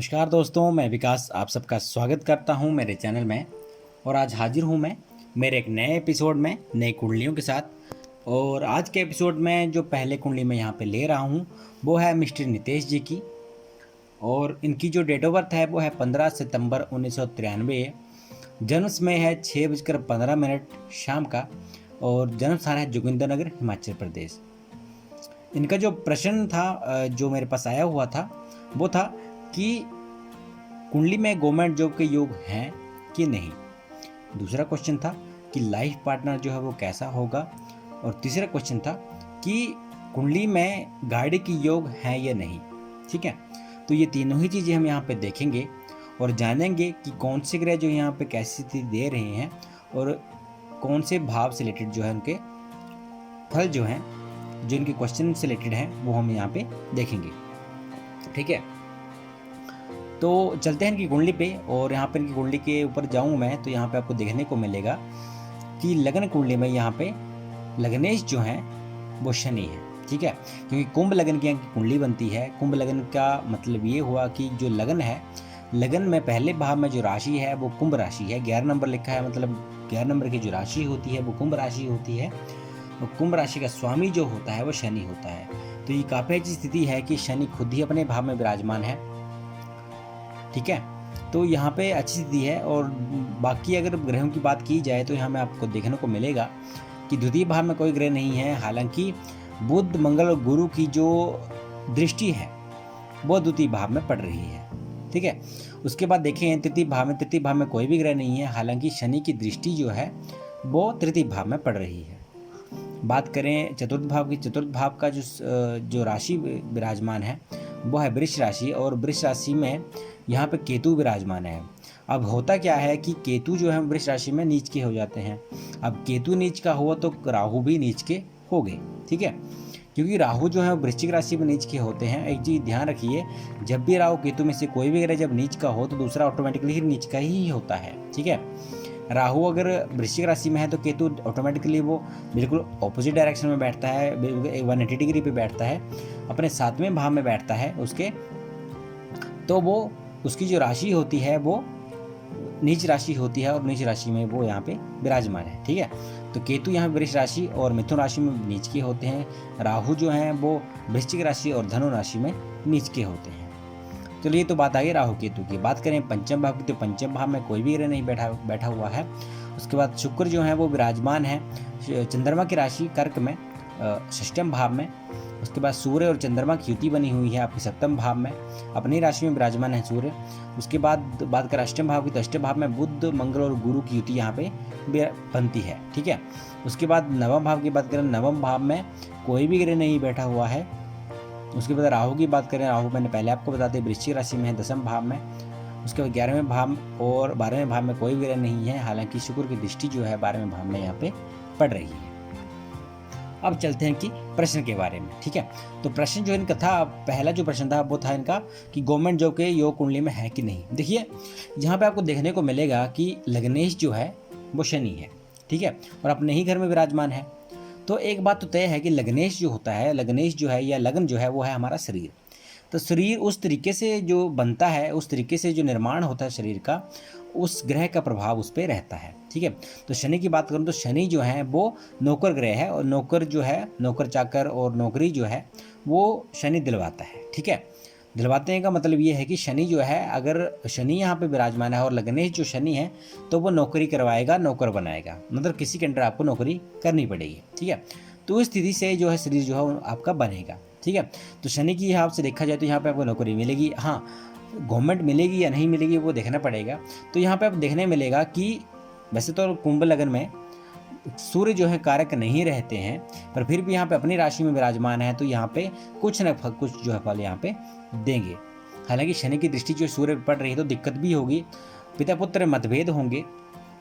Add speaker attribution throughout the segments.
Speaker 1: नमस्कार दोस्तों, मैं विकास आप सबका स्वागत करता हूं मेरे चैनल में। और आज हाजिर हूं मैं मेरे एक नए एपिसोड में नई कुंडलियों के साथ। और आज के एपिसोड में जो पहले कुंडली मैं यहां पे ले रहा हूं वो है मिस्टर नितेश जी की। और इनकी जो डेट ऑफ बर्थ है वो है 15 सितंबर 1993। जन्म समय है 6:15 शाम का। और जन्म स्थान है जोगिंदरनगर, हिमाचल प्रदेश। इनका जो प्रश्न था जो मेरे पास आया हुआ था वो था कि कुंडली में गवर्नमेंट जॉब के योग हैं कि नहीं। दूसरा क्वेश्चन था कि लाइफ पार्टनर जो है वो कैसा होगा। और तीसरा क्वेश्चन था कि कुंडली में गाड़ी की योग है या नहीं। ठीक है, तो ये तीनों ही चीज़ें हम यहाँ पे देखेंगे और जानेंगे कि कौन से ग्रह जो यहाँ पे कैसी स्थिति दे रहे हैं और कौन से भाव से रिलेटेड जो है उनके फल जो हैं, जो इनके क्वेश्चन से रिलेटेड हैं, वो हम यहाँ पे देखेंगे। ठीक है, तो चलते हैं इनकी कुंडली पे। और यहाँ पे इनकी कुंडली के ऊपर जाऊँ मैं तो यहाँ पे आपको देखने को मिलेगा कि लग्न कुंडली में यहाँ पे लग्नेश जो है वो शनि है। ठीक है, क्योंकि कुंभ लग्न की यहाँ की कुंडली बनती है। कुंभ लग्न का मतलब ये हुआ कि जो लग्न है, लग्न में पहले भाव में जो राशि है वो कुंभ राशि है। 11 नंबर लिखा है, मतलब 11 नंबर की जो राशि होती है वो कुंभ राशि होती है। और कुंभ राशि का स्वामी जो होता है वो शनि होता है। तो ये काफ़ी अच्छी स्थिति है कि शनि खुद ही अपने भाव में विराजमान है। ठीक है, तो यहाँ पे अच्छी स्थिति है। और बाकी अगर ग्रहों की बात की जाए तो यहाँ में आपको देखने को मिलेगा कि द्वितीय भाव में कोई ग्रह नहीं है। हालांकि बुध, मंगल और गुरु की जो दृष्टि है वो द्वितीय भाव में पड़ रही है। ठीक है, उसके बाद देखें तृतीय भाव में कोई भी ग्रह नहीं है। हालांकि शनि की दृष्टि जो है वो तृतीय भाव में पड़ रही है। बात करें चतुर्थ भाव की, चतुर्थ भाव का जो राशि विराजमान है वो है वृष राशि। और वृष राशि में यहाँ पे केतु विराजमान है। अब होता क्या है कि केतु जो है वृष राशि में नीच के हो जाते हैं। अब केतु नीच का हुआ तो राहु भी नीच के हो गए। ठीक है, क्योंकि राहु जो है वृश्चिक राशि में नीच के होते हैं। एक चीज़ ध्यान रखिए, जब भी राहु केतु में से कोई भी ग्रह जब नीच का हो तो दूसरा ऑटोमेटिकली नीच का ही होता है। ठीक है, राहु अगर वृश्चिक राशि में है तो केतु ऑटोमेटिकली वो बिल्कुल ऑपोजिट डायरेक्शन में बैठता है, 180 डिग्री पे बैठता है, अपने 7वें भाव में बैठता है उसके। तो वो उसकी जो राशि होती है वो नीच राशि होती है और नीच राशि में वो यहाँ पे विराजमान है। ठीक है, तो केतु यहाँ वृष राशि और मिथुन राशि में नीच के होते हैं। राहु जो हैं वो वृश्चिक राशि और धनु राशि में नीच के होते हैं। चलिए, ये तो बात आ गई राहु केतु की। बात करें पंचम भाव की तो पंचम भाव में कोई भी ग्रह नहीं बैठा हुआ है। उसके बाद शुक्र जो है वो विराजमान है चंद्रमा की राशि कर्क में, षष्ठम भाव में। उसके बाद सूर्य और चंद्रमा की युति बनी हुई है आपके 7वें भाव में, अपनी राशि में विराजमान है सूर्य। उसके बाद बात करें अष्टम भाव की तो अष्टम भाव में बुध, मंगल और गुरु की युति यहाँ पे बनती है। ठीक है, उसके बाद नवम भाव की बात करें, नवम भाव में कोई भी ग्रह नहीं बैठा हुआ है। उसके बाद राहु की बात करें, राहु मैंने पहले आपको बता दें वृश्चिक राशि में है 10वें भाव में। उसके बाद 11वें भाव और 12वें भाव में कोई ग्रह नहीं है। हालांकि शुक्र की दृष्टि जो है 12वें भाव में यहाँ पे पड़ रही है। अब चलते हैं कि प्रश्न के बारे में। ठीक है, तो प्रश्न जो इनका था, पहला जो प्रश्न था वो था इनका कि गवर्नमेंट जॉब के योग कुंडली में है कि नहीं। देखिए, यहाँ पे आपको देखने को मिलेगा कि लग्नेश जो है वो शनि है। ठीक है, और अपने ही घर में विराजमान है। तो एक बात तो तय है कि लग्नेश जो होता है, लग्नेश जो है या लग्न जो है वो है हमारा शरीर। तो शरीर उस तरीके से जो बनता है, उस तरीके से जो निर्माण होता है शरीर का, उस ग्रह का प्रभाव उस पर रहता है। ठीक है, तो शनि की बात करूं तो शनि जो है वो नौकर ग्रह है। और नौकर जो है, नौकर चाकर और नौकरी जो है वो शनि दिलवाता है। ठीक है, दिलवाते का मतलब ये है कि शनि जो है, अगर शनि यहाँ पे विराजमान है और लग्नेश जो शनि है तो वो नौकरी करवाएगा, नौकर बनाएगा, मतलब किसी के अंडर आपको नौकरी करनी पड़ेगी। ठीक है, तो इस स्थिति से जो है शरीर जो है आपका बनेगा। ठीक है, तो शनि की हिसाब से देखा जाए तो यहाँ पे आपको नौकरी मिलेगी। हाँ, गवर्नमेंट मिलेगी या नहीं मिलेगी वो देखना पड़ेगा। तो यहाँ पे आप देखने मिलेगा कि वैसे तो कुंभ लगन में सूर्य जो है कारक नहीं रहते हैं, पर फिर भी यहाँ पे अपनी राशि में विराजमान है तो यहाँ पे कुछ न कुछ जो है फल यहाँ पे देंगे। हालांकि शनि की दृष्टि जो सूर्य पर पड़ रही है तो दिक्कत भी होगी, पिता पुत्र मतभेद होंगे।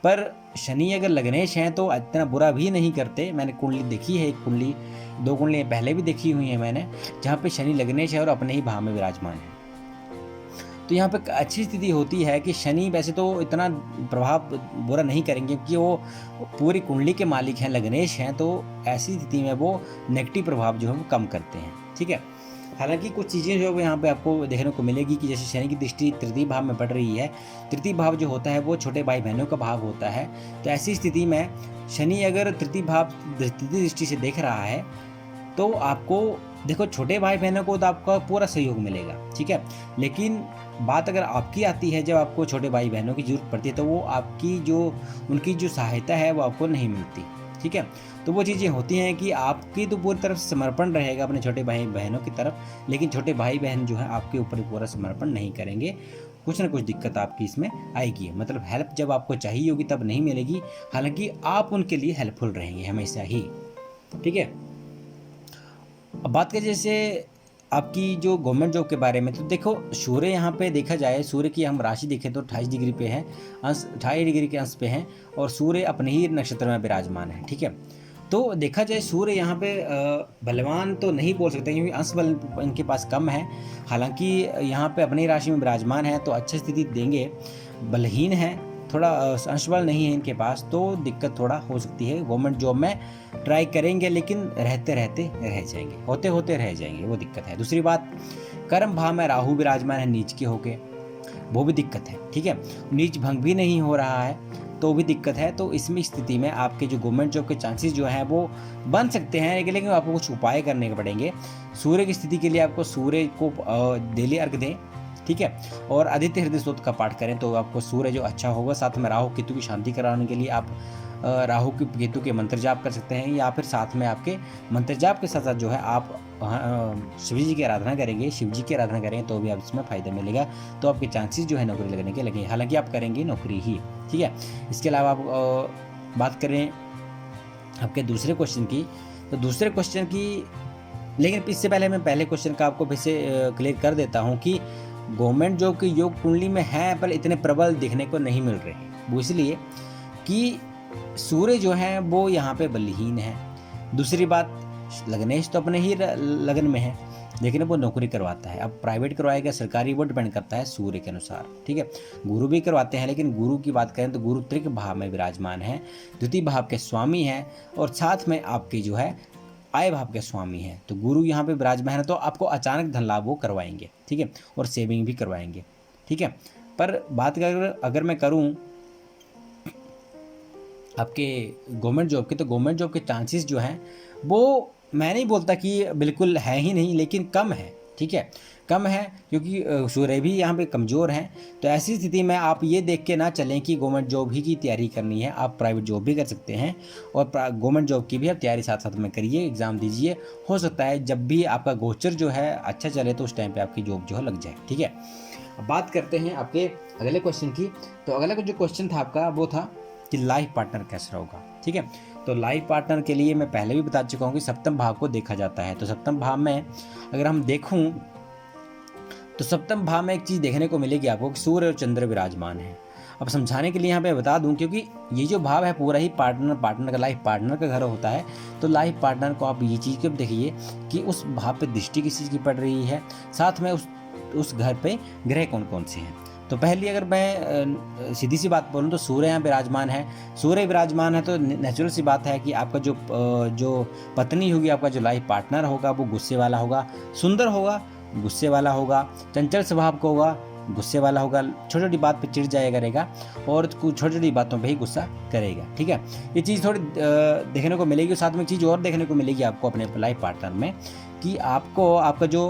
Speaker 1: पर शनि अगर लग्नेश हैं तो इतना बुरा भी नहीं करते। मैंने कुंडली देखी है, एक कुंडली, 2 कुंडलियाँ पहले भी देखी हुई हैं मैंने, जहाँ पे शनि लग्नेश है और अपने ही भाव में विराजमान है। तो यहाँ पे अच्छी स्थिति होती है कि शनि वैसे तो इतना प्रभाव बुरा नहीं करेंगे क्योंकि वो पूरी कुंडली के मालिक हैं, लग्नेश हैं। तो ऐसी स्थिति में वो नेगेटिव प्रभाव जो है वो कम करते हैं। ठीक है, हालांकि कुछ चीज़ें जो यहाँ पे आपको देखने को मिलेगी कि जैसे शनि की दृष्टि तृतीय भाव में पड़ रही है। तृतीय भाव जो होता है वो छोटे भाई बहनों का भाव होता है। तो ऐसी स्थिति में शनि अगर तृतीय दृष्टि से देख रहा है तो आपको देखो छोटे भाई बहनों को तो आपका पूरा सहयोग मिलेगा, ठीक है। लेकिन बात अगर आपकी आती है, जब आपको छोटे भाई बहनों की ज़रूरत पड़ती है तो वो आपकी जो उनकी जो सहायता है वो आपको नहीं मिलती, ठीक है। तो वो चीज़ें होती हैं कि आपकी तो पूरी तरफ से समर्पण रहेगा अपने छोटे भाई बहनों की तरफ, लेकिन छोटे भाई बहन जो है आपके ऊपर पूरा समर्पण नहीं करेंगे। कुछ ना कुछ दिक्कत आपकी इसमें आएगी, मतलब हेल्प जब आपको चाहिए होगी तब नहीं मिलेगी। हालांकि आप उनके लिए हेल्पफुल रहेंगे हमेशा ही, ठीक है। अब बात करें जैसे आपकी जो गवर्नमेंट जॉब के बारे में, तो देखो सूर्य यहाँ पे देखा जाए, सूर्य की हम राशि देखें तो 28 डिग्री पे है, अंश 28 डिग्री के अंश पे है और सूर्य अपने ही नक्षत्र में विराजमान है, ठीक है। तो देखा जाए सूर्य यहाँ पे बलवान तो नहीं बोल सकते क्योंकि अंश बल इनके पास कम है। हालांकि यहाँ पे अपनी राशि में विराजमान है तो अच्छी स्थिति देंगे। बलहीन है, थोड़ा अंश बल नहीं है इनके पास, तो दिक्कत थोड़ा हो सकती है। गवर्नमेंट जॉब में ट्राई करेंगे लेकिन रहते रहते रह जाएंगे, होते होते रह जाएंगे, वो दिक्कत है। दूसरी बात, कर्म भाव में राहु विराजमान है नीच के होके, वो भी दिक्कत है, ठीक है। नीच भंग भी नहीं हो रहा है तो भी दिक्कत है। तो इसमें स्थिति में आपके जो गवर्नमेंट जॉब के चांसेस जो हैं वो बन सकते हैं, लेकिन आपको कुछ उपाय करने पड़ेंगे। सूर्य की स्थिति के लिए आपको सूर्य को डेली अर्घ दें, ठीक है। और आदित्य हृदय स्तोत्र का पाठ करें तो आपको सूर्य जो अच्छा होगा। साथ में राहु केतु की शांति कराने के लिए आप राहु की केतु के मंत्र जाप कर सकते हैं, या फिर साथ में आपके मंत्र जाप के साथ साथ जो है आप शिव जी की आराधना करेंगे, शिव जी की आराधना करें तो भी आप इसमें फ़ायदा मिलेगा। तो आपके चांसेस जो है नौकरी लगने के लगेंगे, हालांकि आप करेंगे नौकरी ही, ठीक है। इसके अलावा आप बात करें आपके दूसरे क्वेश्चन की, तो दूसरे क्वेश्चन की, लेकिन इससे पहले मैं पहले क्वेश्चन का आपको फिर से क्लियर कर देता हूँ कि गवर्नमेंट जॉब की योग कुंडली में है पर इतने प्रबल दिखने को नहीं मिल रहे हैं। वो इसलिए कि सूर्य जो है वो यहाँ पे बलहीन है। दूसरी बात, लग्नेश तो अपने ही लगन में है लेकिन वो नौकरी करवाता है। अब प्राइवेट करवाएगा सरकारी, वो डिपेंड करता है सूर्य के अनुसार, ठीक है। गुरु भी करवाते हैं, लेकिन गुरु की बात करें तो गुरु त्रिक भाव में विराजमान है, द्वितीय भाव के स्वामी हैं और साथ में आपके जो है आय भाव के स्वामी हैं। तो गुरु यहाँ पे विराजमान है तो आपको अचानक धन लाभ वो करवाएंगे, ठीक है, और सेविंग भी करवाएंगे, ठीक है। पर बात अगर मैं करूँ आपके गवर्नमेंट जॉब के, तो गवर्नमेंट जॉब के चांसेस जो हैं वो मैं नहीं बोलता कि बिल्कुल है ही नहीं, लेकिन कम है, ठीक है, कम है, क्योंकि सूर्य भी यहाँ पे कमज़ोर हैं। तो ऐसी स्थिति में आप ये देख के ना चलें कि गवर्नमेंट जॉब ही की तैयारी करनी है, आप प्राइवेट जॉब भी कर सकते हैं और गवर्नमेंट जॉब की भी आप तैयारी साथ साथ में करिए, एग्ज़ाम दीजिए। हो सकता है जब भी आपका गोचर जो है अच्छा चले तो उस टाइम पर आपकी जॉब जो है लग जाए, ठीक है। अब बात करते हैं आपके अगले क्वेश्चन की। तो अगला जो क्वेश्चन था आपका वो था कि लाइफ पार्टनर कैसा होगा, ठीक है। तो लाइफ पार्टनर के लिए मैं पहले भी बता चुका हूँ कि सप्तम भाव को देखा जाता है। तो सप्तम भाव में अगर हम देखूं तो सप्तम भाव में एक चीज़ देखने को मिलेगी आपको कि सूर्य और चंद्र विराजमान है। अब समझाने के लिए यहाँ पे बता दूं, क्योंकि ये जो भाव है पूरा ही पार्टनर का, लाइफ पार्टनर का घर होता है। तो लाइफ पार्टनर को आप ये चीज़ कब देखिए कि उस भाव पे दृष्टि किस चीज़ की पड़ रही है, साथ में उस घर पे ग्रह कौन कौन से हैं। तो पहली अगर मैं सीधी सी बात बोलूँ तो सूर्य यहाँ विराजमान है। सूर्य विराजमान है तो नेचुरल सी बात है कि आपका जो पत्नी होगी, आपका जो लाइफ पार्टनर होगा वो गुस्से वाला होगा, सुंदर होगा, गुस्से वाला होगा, चंचल स्वभाव का होगा, गुस्से वाला होगा, छोटी छोटी बात पे चिढ़ जाया करेगा और कुछ छोटी छोटी बातों पे ही गुस्सा करेगा, ठीक है। ये चीज़ थोड़ी देखने को मिलेगी। साथ में एक चीज़ और देखने को मिलेगी आपको अपने लाइफ पार्टनर में कि आपको आपका जो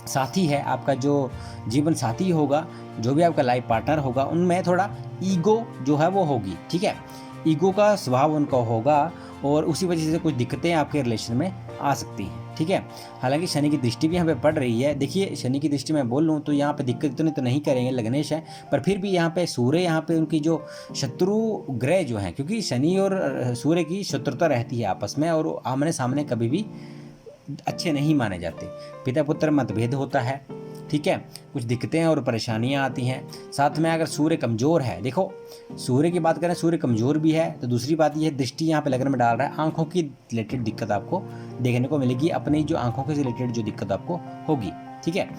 Speaker 1: साथी है, आपका जो जीवन साथी होगा, जो भी आपका लाइफ पार्टनर होगा, उनमें थोड़ा ईगो जो है वो होगी, ठीक है। ईगो का स्वभाव उनका होगा और उसी वजह से कुछ दिक्कतें आपके रिलेशन में आ सकती हैं, ठीक है। हालांकि शनि की दृष्टि भी यहाँ पे पड़ रही है। देखिए शनि की दृष्टि में बोल लूँ तो यहाँ पे दिक्कत तो नहीं करेंगे, लग्नेश है, पर फिर भी यहाँ पे सूर्य, यहाँ पे उनकी जो शत्रु ग्रह जो हैं, क्योंकि शनि और सूर्य की शत्रुता रहती है आपस में और आमने सामने कभी भी अच्छे नहीं माने जाते। पिता पुत्र मतभेद होता है, ठीक है, कुछ दिक्कतें और परेशानियां आती हैं। साथ में अगर सूर्य कमज़ोर है, देखो सूर्य की बात करें, सूर्य कमज़ोर भी है तो दूसरी बात यह दृष्टि यहाँ पे लगन में डाल रहा है, आंखों की रिलेटेड दिक्कत आपको देखने को मिलेगी, अपनी जो आंखों के रिलेटेड जो दिक्कत आपको होगी, ठीक है।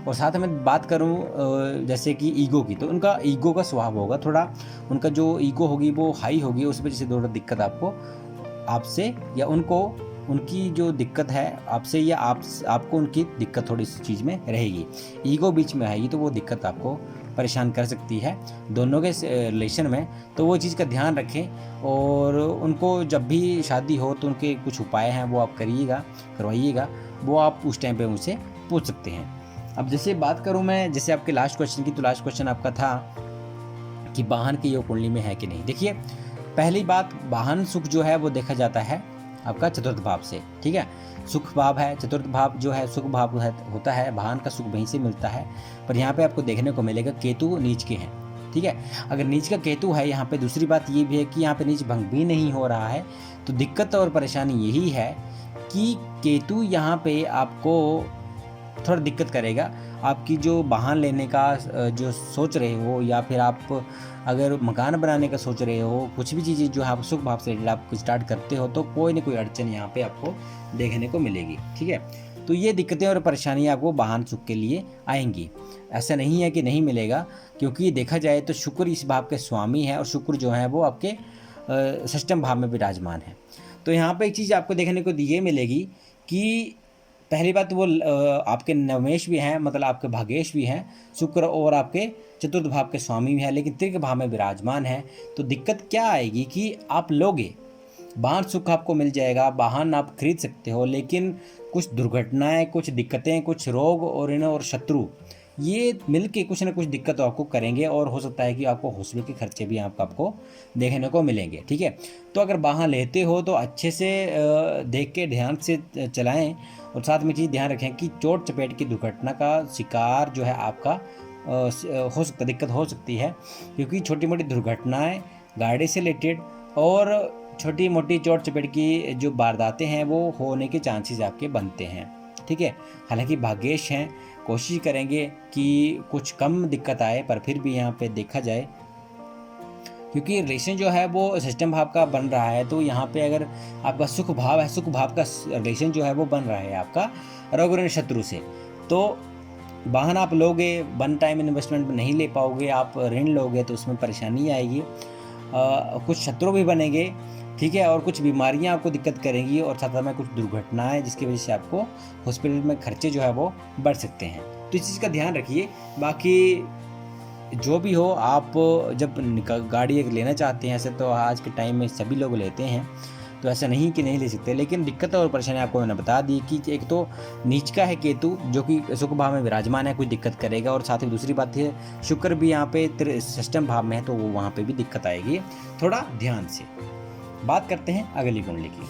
Speaker 1: और साथ में बात करूँ जैसे कि ईगो की, तो उनका ईगो का स्वभाव होगा, थोड़ा उनका जो ईगो होगी वो हाई होगी, उस वजह से थोड़ा दिक्कत आपको आपसे या उनको उनकी जो दिक्कत है आपसे, या आपको उनकी दिक्कत थोड़ी सी चीज़ में रहेगी, ईगो बीच में आएगी, तो वो दिक्कत आपको परेशान कर सकती है दोनों के रिलेशन में। तो वो चीज़ का ध्यान रखें, और उनको जब भी शादी हो तो उनके कुछ उपाय हैं वो आप करवाइएगा, वो आप उस टाइम पे मुझसे पूछ सकते हैं। अब जैसे बात करूँ मैं, जैसे आपके लास्ट क्वेश्चन की, तो लास्ट क्वेश्चन आपका था कि वाहन की योग कुंडली में है कि नहीं। देखिए, पहली बात, वाहन सुख जो है वो देखा जाता है आपका चतुर्थ भाव से, ठीक है। सुख भाव है, चतुर्थ भाव जो है सुख भाव होता है, वाहन का सुख वहीं से मिलता है। पर यहाँ पे आपको देखने को मिलेगा केतु नीच के हैं, ठीक है। अगर नीच का केतु है यहाँ पे, दूसरी बात ये भी है कि यहाँ पे नीच भंग भी नहीं हो रहा है। तो दिक्कत और परेशानी यही है कि केतु यहाँ पे आपको थोड़ा दिक्कत करेगा। आपकी जो वाहन लेने का जो सोच रहे हो, या फिर आप अगर मकान बनाने का सोच रहे हो, कुछ भी चीज़ें जो आप सुख भाव से रिलेटेड आप स्टार्ट करते हो, तो कोई ना कोई अड़चन यहाँ पे आपको देखने को मिलेगी, ठीक है। तो ये दिक्कतें और परेशानियाँ आपको वाहन सुख के लिए आएंगी। ऐसा नहीं है कि नहीं मिलेगा, क्योंकि देखा जाए तो शुक्र इस भाव के स्वामी है, और शुक्र जो है वो आपके षष्ठम भाव में विराजमान है। तो यहाँ पे एक चीज़ आपको देखने को ये मिलेगी कि पहली बात वो आपके नवमेश भी हैं, मतलब आपके भागेश भी हैं शुक्र, और आपके चतुर्थ भाव के स्वामी भी हैं, लेकिन तृतीय भाव में विराजमान है। तो दिक्कत क्या आएगी कि आप लोगे, वाहन सुख आपको मिल जाएगा, वाहन आप खरीद सकते हो, लेकिन कुछ दुर्घटनाएं, कुछ दिक्कतें, कुछ रोग और शत्रु, ये मिल के कुछ ना कुछ दिक्कत आपको करेंगे, और हो सकता है कि आपको हॉस्पिटल के खर्चे भी आपको देखने को मिलेंगे, ठीक है। तो अगर वाहन लेते हो तो अच्छे से देख के ध्यान से चलाएं, और साथ में चीज़ ध्यान रखें कि चोट चपेट की दुर्घटना का शिकार जो है आपका हो सकता, दिक्कत हो सकती है, क्योंकि छोटी मोटी दुर्घटनाएं गाड़ी से रिलेटेड और छोटी मोटी चोट चपेट की जो वारदातें हैं वो होने के चांसेस आपके बनते हैं, ठीक है। हालांकि भाग्येश हैं, कोशिश करेंगे कि कुछ कम दिक्कत आए, पर फिर भी यहाँ पे देखा जाए, क्योंकि रिलेशन जो है वो सिस्टम भाव का बन रहा है, तो यहाँ पे अगर आपका सुख भाव है, सुख भाव का रिलेशन जो है वो बन रहा है आपका रोग ऋण शत्रु से। तो वाहन आप लोगे, वन टाइम इन्वेस्टमेंट नहीं ले पाओगे, आप ऋण लोगे तो उसमें परेशानी आएगी, कुछ शत्रु भी बनेंगे, ठीक है, और कुछ बीमारियां आपको दिक्कत करेंगी, और साथ में कुछ दुर्घटनाएं जिसकी वजह से आपको हॉस्पिटल में खर्चे जो है वो बढ़ सकते हैं। तो इस चीज़ का ध्यान रखिए। बाकी जो भी हो, आप जब गाड़ी एक लेना चाहते हैं, ऐसे तो आज के टाइम में सभी लोग लेते हैं, तो ऐसा नहीं कि नहीं ले सकते, लेकिन दिक्कत और परेशानी आपको मैंने बता दी कि एक तो नीच का है केतु जो कि सुख भाव में विराजमान है, कोई दिक्कत करेगा, और साथ ही दूसरी बात है शुक्र भी यहाँ पे षष्ठम भाव में है, तो वो वहाँ पे भी दिक्कत आएगी, थोड़ा ध्यान से। बात करते हैं अगली कुंडली की।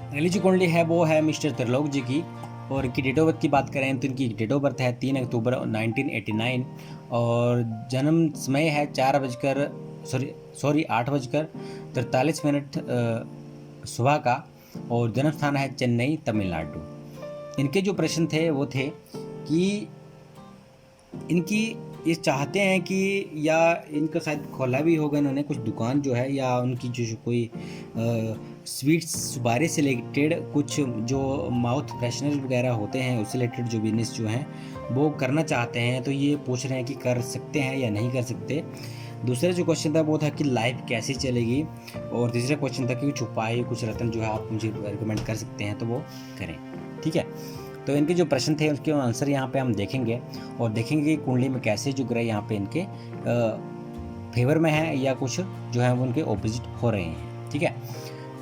Speaker 1: अगली जो कुंडली है वो है मिस्टर त्रिलोक जी की, और इनकी डेट ऑफ बर्थ की बात करें तो इनकी डेट ऑफ बर्थ है 3 अक्टूबर 1989, और जन्म समय है 8 बजकर सुबह का, और जन्म स्थान है चेन्नई, तमिलनाडु। इनके जो प्रश्न थे वो थे कि इनकी ये चाहते हैं कि, या इनका शायद खोला भी होगा इन्होंने कुछ दुकान जो है, या उनकी जो कोई स्वीट्स सुपारी से रिलेटेड कुछ जो माउथ फ्रेशनर वगैरह होते हैं उससे रिलेटेड जो बिजनेस जो हैं वो करना चाहते हैं। तो ये पूछ रहे हैं कि कर सकते हैं या नहीं कर सकते। दूसरा जो क्वेश्चन था वो था कि लाइफ कैसे चलेगी, और तीसरा क्वेश्चन था कि कुछ उपाय, कुछ रत्न जो है आप मुझे रिकमेंड कर सकते हैं तो वो करें, ठीक है। तो इनके जो प्रश्न थे उसके आंसर यहाँ पे हम देखेंगे, और देखेंगे कि कुंडली में कैसे जो ग्रह यहाँ पे इनके फेवर में है, या कुछ जो है वो उनके ऑपोजिट हो रहे हैं, ठीक है।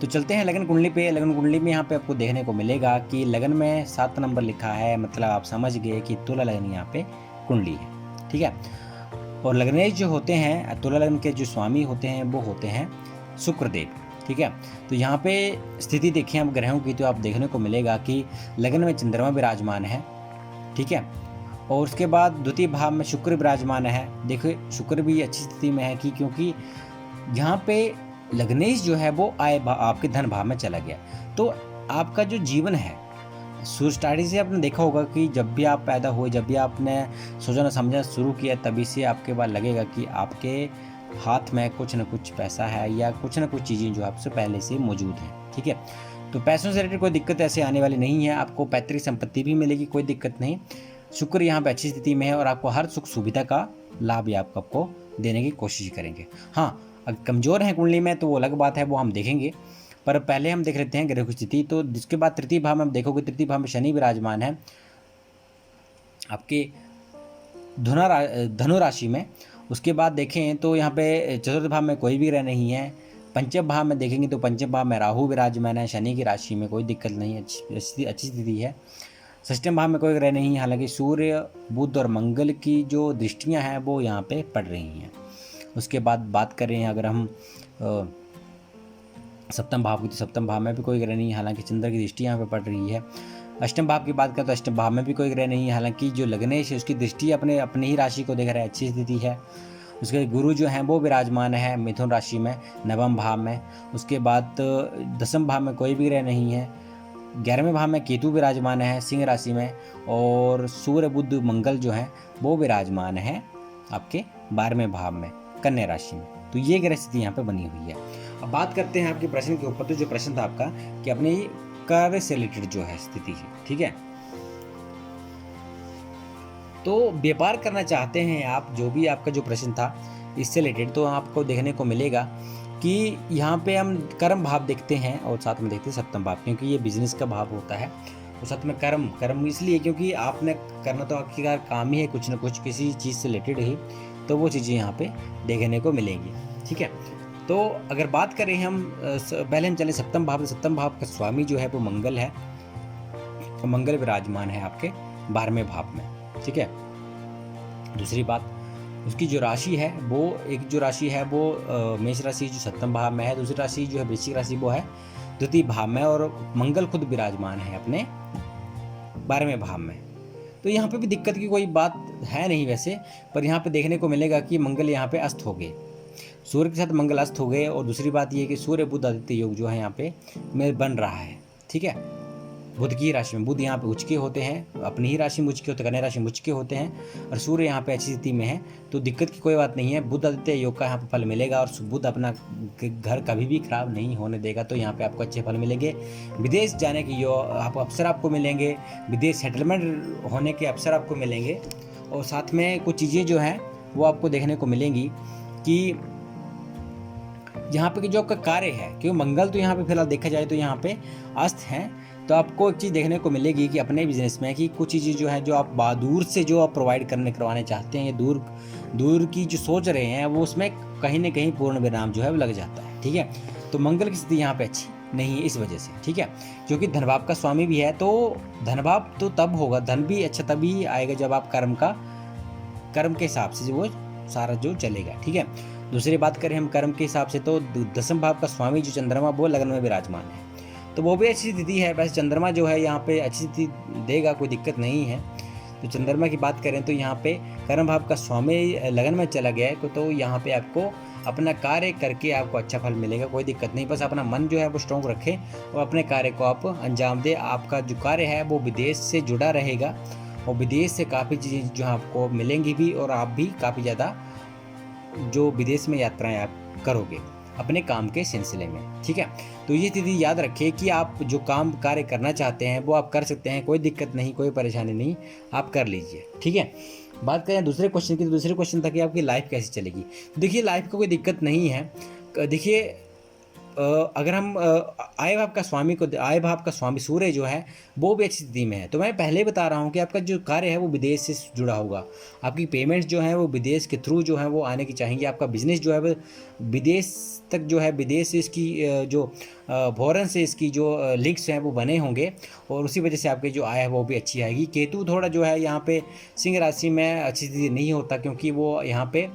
Speaker 1: तो चलते हैं लगन कुंडली पे। लगन कुंडली में यहाँ पे आपको देखने को मिलेगा कि लगन में 7 नंबर लिखा है, मतलब आप समझ गए कि तुला लगन यहाँ पे कुंडली है, ठीक है। और लगनेश जो होते हैं, तुला लगन के जो स्वामी होते हैं वो होते हैं शुक्रदेव, ठीक है। तो यहाँ पे स्थिति देखें आप ग्रहों की, तो आप देखने को मिलेगा कि लगन में चंद्रमा विराजमान है, ठीक है, और उसके बाद द्वितीय भाव में शुक्र विराजमान है। देखिए शुक्र भी अच्छी स्थिति में है कि, क्योंकि यहाँ पे लग्नेश जो है वो आपके धन भाव में चला गया। तो आपका जो जीवन है, शुरू स्टार्टिंग से आपने देखा होगा कि जब भी आप पैदा हुए, जब भी आपने सोचना समझना शुरू किया, तभी से आपके बाद लगेगा कि आपके हाथ में कुछ ना कुछ पैसा है, या कुछ ना कुछ चीज़ें जो आपसे पहले से मौजूद हैं, ठीक है। तो पैसों से रिलेटेड कोई दिक्कत ऐसे आने वाली नहीं है, आपको पैतृक संपत्ति भी मिलेगी, कोई दिक्कत नहीं। शुक्र यहाँ पे अच्छी स्थिति में है, और आपको हर सुख सुविधा का लाभ ये आपको देने की कोशिश करेंगे। हाँ, अगर कमज़ोर हैं कुंडली में तो वो अलग बात है, वो हम देखेंगे। पर पहले हम देख लेते हैं ग्रह की स्थिति। तो जिसके बाद तृतीय भाव में हम देखोगे, तृतीय भाव में शनि विराजमान है आपके धनु राशि में। उसके बाद देखें तो यहाँ पे चतुर्थ भाव में कोई भी ग्रह नहीं है। पंचम भाव में देखेंगे तो पंचम भाव में राहु विराजमान है, शनि की राशि में, कोई दिक्कत नहीं, अच्छी स्थिति है। षष्ठम भाव में कोई ग्रह नहीं, हालांकि सूर्य बुध और मंगल की जो दृष्टियां हैं वो यहाँ पे पड़ रही हैं। उसके बाद बात करें अगर हम सप्तम भाव की, तो सप्तम भाव में भी कोई ग्रह नहीं, हालांकि चंद्र की दृष्टि यहाँ पे पड़ रही है। अष्टम भाव की बात करें तो अष्टम भाव में भी कोई ग्रह नहीं है, हालांकि जो लग्नेश है उसकी दृष्टि अपनी ही राशि को देख रहा है, अच्छी स्थिति है। उसके गुरु जो हैं वो विराजमान है मिथुन राशि में, नवम भाव में। उसके बाद दसम भाव में कोई भी ग्रह नहीं है। 11वें भाव में केतु विराजमान है सिंह राशि में, और सूर्य बुध मंगल जो है वो विराजमान है आपके 12वें भाव में कन्या राशि में। तो ये ग्रह स्थिति यहाँ पे बनी हुई है। अब बात करते हैं आपके प्रश्न के ऊपर। तो जो प्रश्न था आपका कि अपने कार्य से रिलेटेड जो है स्थिति है, ठीक है। तो व्यापार करना चाहते हैं आप, जो भी आपका जो प्रश्न था इससे रिलेटेड, तो आपको देखने को मिलेगा कि यहाँ पे हम कर्म भाव देखते हैं और साथ में देखते हैं सप्तम भाव, क्योंकि ये बिजनेस का भाव होता है। और साथ में कर्म इसलिए क्योंकि आपने करना तो आखिरकार काम ही है, कुछ ना कुछ किसी चीज़ से रिलेटेड ही, तो वो चीज़ें यहाँ पे देखने को मिलेंगी, ठीक है। तो अगर बात करें हम पहले हम चले सप्तम भाव। सप्तम भाव का स्वामी जो है वो मंगल है, तो मंगल विराजमान है आपके 12वें भाव में, ठीक है। दूसरी बात, उसकी जो राशि है वो मेष राशि जो सप्तम भाव में है, दूसरी राशि जो है वृश्चिक राशि वो है द्वितीय भाव में, और मंगल खुद विराजमान है अपने 12वें भाव में। तो यहाँ पे भी दिक्कत की कोई बात है नहीं वैसे, पर यहाँ पे देखने को मिलेगा कि मंगल यहाँ पे अस्त हो गए, सूर्य के साथ मंगल अस्त हो गए। और दूसरी बात ये कि सूर्य बुध आदित्य योग जो है यहाँ पे में बन रहा है, ठीक है। बुध की राशि में, बुध यहाँ पे उच्च के होते हैं, अपनी ही राशि में उच्च के होते हैं, कन्या राशि में उच्च के होते हैं, और सूर्य यहाँ पे अच्छी स्थिति में है, तो दिक्कत की कोई बात नहीं है। बुध आदित्य योग का यहाँ पे फल मिलेगा, और बुध अपना घर कभी भी खराब नहीं होने देगा, तो यहाँ पे आपको अच्छे फल मिलेंगे। विदेश जाने की अवसर आपको मिलेंगे, विदेश सेटलमेंट होने के अवसर आपको मिलेंगे। और साथ में कुछ चीज़ें जो हैं वो आपको देखने को मिलेंगी कि यहाँ पे जो आपका कार्य है, क्योंकि मंगल तो यहाँ पे फिलहाल देखा जाए तो यहाँ पे अस्त हैं, तो आपको एक चीज़ देखने को मिलेगी कि अपने बिजनेस में कि कुछ चीज़ें जो है जो आप दूर से जो आप प्रोवाइड करवाने चाहते हैं, दूर की जो सोच रहे हैं वो उसमें कहीं ना कहीं पूर्ण विराम जो है वो लग जाता है, ठीक है। तो मंगल की स्थिति यहाँ पे अच्छी नहीं है इस वजह से, ठीक है, क्योंकि धनभाव का स्वामी भी है, तो धनभाव तो तब होगा, धन भी अच्छा तभी आएगा जब आप कर्म के हिसाब से जो वो सारा जो चलेगा, ठीक है। दूसरी बात करें हम कर्म के हिसाब से, तो दसम भाव का स्वामी जो चंद्रमा वो लग्न में विराजमान है, तो वो भी अच्छी स्थिति है। वैसे चंद्रमा जो है यहाँ पे अच्छी स्थिति देगा, कोई दिक्कत नहीं है। तो चंद्रमा की बात करें तो यहाँ पे कर्म भाव का स्वामी लगन में चला गया है, तो यहाँ पे आपको अपना कार्य करके आपको अच्छा फल मिलेगा, कोई दिक्कत नहीं। बस अपना मन जो है वो स्ट्रॉन्ग रखें और अपने कार्य को आप अंजाम दें। आपका जो कार्य है वो विदेश से जुड़ा रहेगा, और विदेश से काफ़ी चीज़ें जो आपको मिलेंगी भी, और आप भी काफ़ी ज़्यादा जो विदेश में यात्राएं आप करोगे अपने काम के सिलसिले में, ठीक है। तो ये स्थिति याद रखें कि आप जो कार्य करना चाहते हैं वो आप कर सकते हैं, कोई दिक्कत नहीं, कोई परेशानी नहीं, आप कर लीजिए, ठीक है। बात करें दूसरे क्वेश्चन की, तो दूसरे क्वेश्चन था कि आपकी लाइफ कैसे चलेगी। देखिए लाइफ को कोई दिक्कत नहीं है। देखिए अगर हम आय भाव का स्वामी सूर्य जो है वो भी अच्छी स्थिति में है, तो मैं पहले बता रहा हूँ कि आपका जो कार्य है वो विदेश से जुड़ा होगा, आपकी पेमेंट्स जो है वो विदेश के थ्रू जो है वो आने की चाहिए। आपका बिजनेस जो है वो विदेश तक जो है, विदेश से इसकी जो फॉरेन से इसकी जो लिंक्स हैं वो बने होंगे, और उसी वजह से आपकी जो आय है वो भी अच्छी आएगी। केतु थोड़ा जो है यहाँ पे सिंह राशि में अच्छी स्थिति नहीं होता, क्योंकि वो यहाँ पे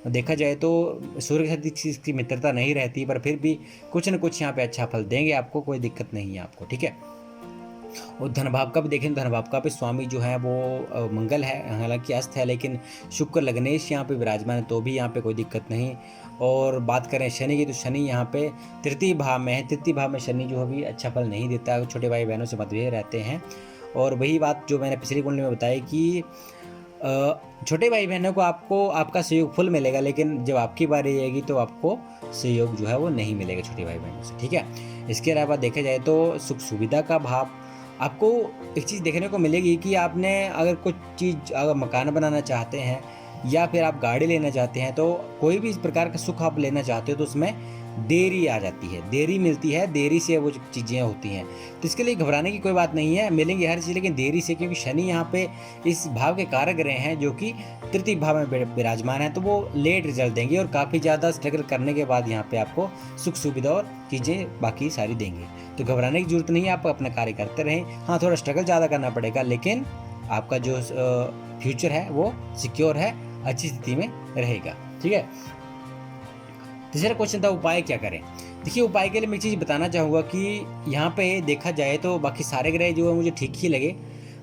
Speaker 1: देखा जाए तो सूर्य के साथ इसकी मित्रता नहीं रहती, पर फिर भी कुछ न कुछ यहाँ पे अच्छा फल देंगे आपको, कोई दिक्कत नहीं है आपको, ठीक है। और धन भाव का भी देखें, धन भाव का भी स्वामी जो है वो मंगल है, हालांकि अस्त है, लेकिन शुक्र लग्नेश यहाँ पे विराजमान है, तो भी यहाँ पे कोई दिक्कत नहीं। और बात करें शनि की, तो शनि यहाँ पे तृतीय भाव में है। तृतीय भाव में शनि जो है भी अच्छा फल नहीं देता, छोटे भाई बहनों से मतभेद रहते हैं। और वही बात जो मैंने पिछली कुंडली में बताई कि छोटे भाई बहनों को आपको आपका सहयोग फुल मिलेगा, लेकिन जब आपकी बारी आएगी तो आपको सहयोग जो है वो नहीं मिलेगा छोटे भाई बहनों से, ठीक है। इसके अलावा देखा जाए तो सुख सुविधा का भाव, आपको एक चीज़ देखने को मिलेगी कि आपने अगर कुछ चीज़ अगर मकान बनाना चाहते हैं या फिर आप गाड़ी लेना चाहते हैं, तो कोई भी इस प्रकार का सुख आप लेना चाहते हो तो उसमें देरी आ जाती है, देरी मिलती है, देरी से वो चीज़ें होती हैं। तो इसके लिए घबराने की कोई बात नहीं है, मिलेंगी हर चीज़ लेकिन देरी से, क्योंकि शनि यहाँ पे इस भाव के कारक ग्रह हैं जो कि तृतीय भाव में विराजमान है, तो वो लेट रिजल्ट देंगे और काफ़ी ज़्यादा स्ट्रगल करने के बाद यहाँ पे आपको सुख सुविधा और चीज़ें बाकी सारी देंगे। तो घबराने की जरूरत नहीं है, आप अपना कार्य करते रहें। हाँ, थोड़ा स्ट्रगल ज़्यादा करना पड़ेगा, लेकिन आपका जो फ्यूचर है वो सिक्योर है, अच्छी स्थिति में रहेगा। ठीक है। तीसरा क्वेश्चन था उपाय क्या करें। देखिए, उपाय के लिए मैं एक चीज़ बताना चाहूँगा कि यहाँ पे देखा जाए तो बाकी सारे ग्रह जो है मुझे ठीक ही लगे,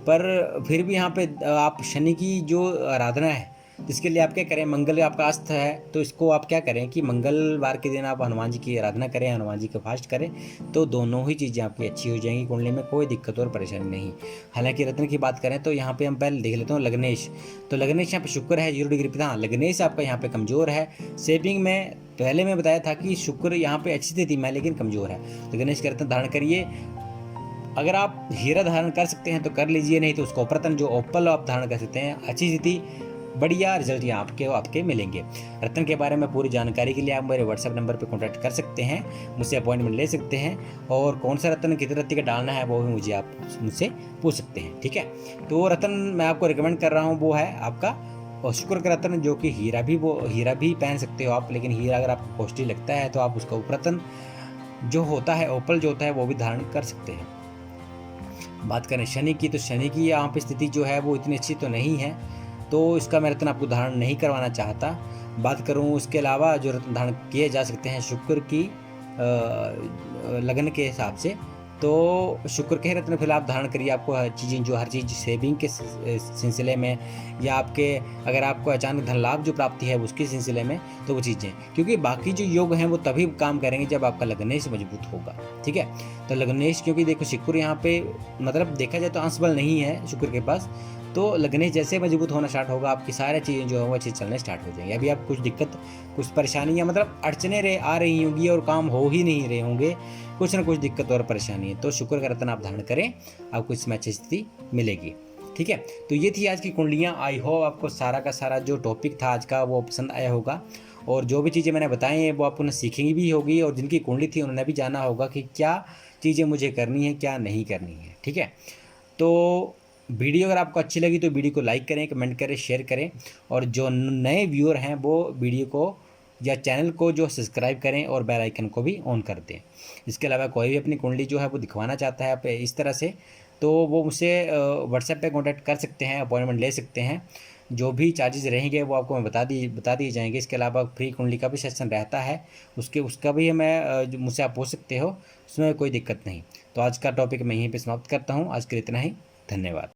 Speaker 1: पर फिर भी यहाँ पे आप शनि की जो आराधना है, तो इसके लिए आप क्या करें, मंगल आपका अस्त है, तो इसको आप क्या करें कि मंगलवार के दिन आप हनुमान जी की आराधना करें, हनुमान जी का फास्ट करें, तो दोनों ही चीज़ें आपकी अच्छी हो जाएंगी। कुंडली में कोई दिक्कत और परेशानी नहीं। हालांकि रत्न की बात करें तो यहाँ पे हम पहले देख लेते हैं लग्नेश। तो लग्नेश यहाँ पे शुक्र है 0 डिग्री पे। हाँ, लग्नेश आपका यहाँ पे कमज़ोर है। सेविंग में पहले मैं बताया था कि शुक्र यहाँ पे अच्छी स्थिति में लेकिन कमज़ोर है, तो गणेश का रत्न धारण करिए। अगर आप हीरा धारण कर सकते हैं तो कर लीजिए, नहीं तो उसका रत्न जो ओपल आप धारण कर सकते हैं। अच्छी स्थिति, बढ़िया रिजल्ट यहाँ आपके मिलेंगे। रत्न के बारे में पूरी जानकारी के लिए आप मेरे व्हाट्सएप नंबर पर कॉन्टैक्ट कर सकते हैं, मुझसे अपॉइंटमेंट ले सकते हैं, और कौन सा रत्न कितने रत्ती का डालना है वो भी मुझे आप मुझसे पूछ सकते हैं। ठीक है। तो वो रत्न मैं आपको रिकमेंड कर रहा हूँ वो है आपका और शुक्र का रत्न, जो कि हीरा भी पहन सकते हो आप, लेकिन हीरा अगर आपको कॉस्टली लगता है तो आप उसका उपरत्न जो होता है, ओपल जो होता है, वो भी धारण कर सकते हैं। बात करें शनि की, तो शनि की यहाँ पे स्थिति जो है वो इतनी अच्छी तो नहीं है, तो इसका मैं रत्न आपको धारण नहीं करवाना चाहता। बात करूँ उसके अलावा जो रत्न धारण किए जा सकते हैं शुक्र की लगन के हिसाब से, तो शुक्र के रत्न फिलहाल आप धारण करिए। आपको हर चीज़ सेविंग के सिलसिले में, या आपके अगर आपको अचानक धन लाभ जो प्राप्ति है उसके सिलसिले में, तो वो चीज़ें, क्योंकि बाकी जो योग हैं वो तभी काम करेंगे जब आपका लग्नेश मजबूत होगा। ठीक है। तो लग्नेश, क्योंकि देखो शुक्र यहाँ पे मतलब देखा जाए तो अंश बल नहीं है शुक्र के पास, तो लग्नेश जैसे मजबूत होना स्टार्ट होगा, आपकी सारी चीज़ें जो है वो अच्छी चलने स्टार्ट हो जाएंगी। अभी आप कुछ दिक्कत, कुछ परेशानियाँ, मतलब अड़चने आ रही होंगी और काम हो ही नहीं रहे होंगे, कुछ ना कुछ दिक्कत और परेशानी है, तो शुक्र का रत्न आप धारण करें, आपको इसमें अच्छी स्थिति मिलेगी। ठीक है। तो ये थी आज की कुंडलियाँ। आई होप आपको सारा का सारा जो टॉपिक था आज का वो पसंद आया होगा, और जो भी चीज़ें मैंने बताई हैं वो आपने सीखी भी होगी, और जिनकी कुंडली थी उन्होंने भी जाना होगा कि क्या चीज़ें मुझे करनी है, क्या नहीं करनी है। ठीक है। तो वीडियो अगर आपको अच्छी लगी तो वीडियो को लाइक करें, कमेंट करें, शेयर करें, और जो नए व्यूअर हैं वो वीडियो को या चैनल को जो सब्सक्राइब करें और बेल आइकन को भी ऑन कर दें। इसके अलावा कोई भी अपनी कुंडली जो है वो दिखवाना चाहता है आप इस तरह से, तो वो मुझसे व्हाट्सएप पे कांटेक्ट कर सकते हैं, अपॉइंटमेंट ले सकते हैं। जो भी चार्जेस रहेंगे वो आपको मैं बता दिए जाएंगे। इसके अलावा फ्री कुंडली का भी सेशन रहता है, उसका भी मैं मुझसे आप पूछ सकते हो, उसमें कोई दिक्कत नहीं। तो आज का टॉपिक मैं यहीं पे समाप्त करता हूँ। आज के लिए इतना ही। धन्यवाद।